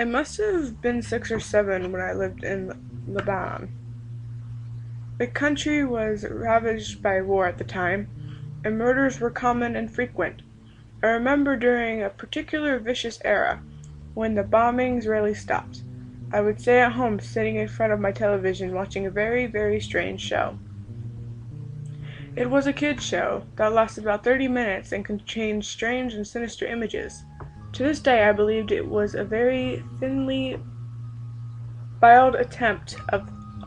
I must have been 6 or 7 when I lived in Lebanon. The country was ravaged by war at the time, and murders were common and frequent. I remember during a particular vicious era, when the bombings rarely stopped, I would stay at home sitting in front of my television watching a very, very strange show. It was a kids' show that lasted about 30 minutes and contained strange and sinister images. To this day, I believed it was a very thinly veiled attempt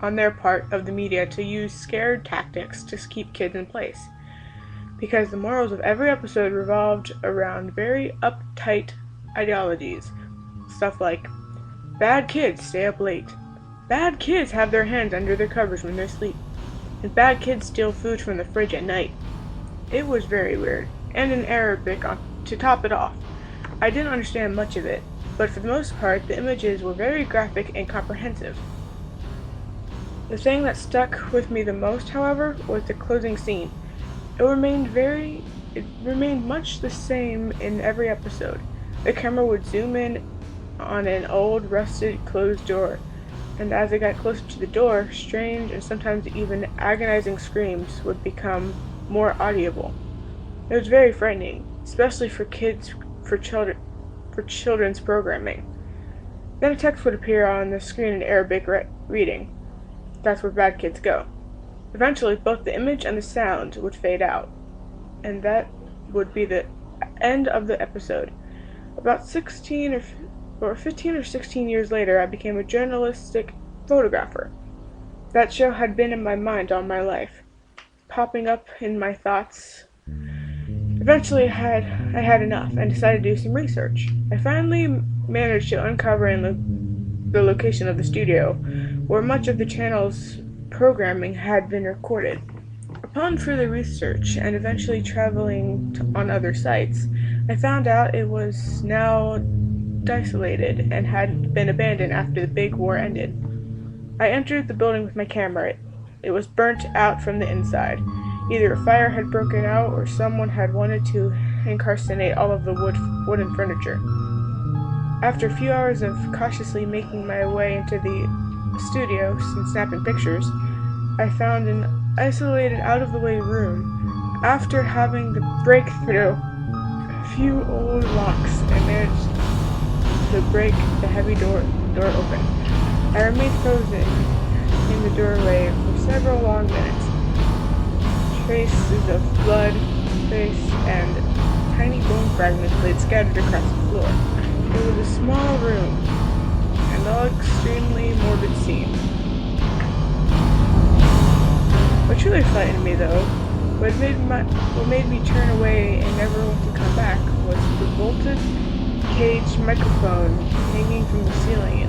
on their part of the media to use scared tactics to keep kids in place, because the morals of every episode revolved around very uptight ideologies. Stuff like, bad kids stay up late, bad kids have their hands under their covers when they sleep, and bad kids steal food from the fridge at night. It was very weird, and in Arabic to top it off. I didn't understand much of it, but for the most part the images were very graphic and comprehensive. The thing that stuck with me the most, however, was the closing scene. It remained much the same in every episode. The camera would zoom in on an old, rusted, closed door, and as it got closer to the door, strange and sometimes even agonizing screams would become more audible. It was very frightening, especially for children's programming. Then a text would appear on the screen in Arabic reading, "That's where bad kids go." Eventually, both the image and the sound would fade out, and that would be the end of the episode. About 15 or 16 years later, I became a journalistic photographer. That show had been in my mind all my life, popping up in my thoughts. Eventually, I had enough and decided to do some research. I finally managed to uncover the location of the studio, where much of the channel's programming had been recorded. Upon further research and eventually traveling on other sites, I found out it was now desolated and had been abandoned after the big war ended. I entered the building with my camera. It was burnt out from the inside. Either a fire had broken out or someone had wanted to incarcerate all of the wooden furniture. After a few hours of cautiously making my way into the studio and snapping pictures, I found an isolated, out-of-the-way room. After having to break through a few old locks, I managed to break the heavy door open. I remained frozen in the doorway for several long minutes. Traces of blood, face, and tiny bone fragments laid scattered across the floor. It was a small room, and all extremely morbid scene. What truly frightened me, though, what made me turn away and never want to come back, was the bolted cage microphone hanging from the ceiling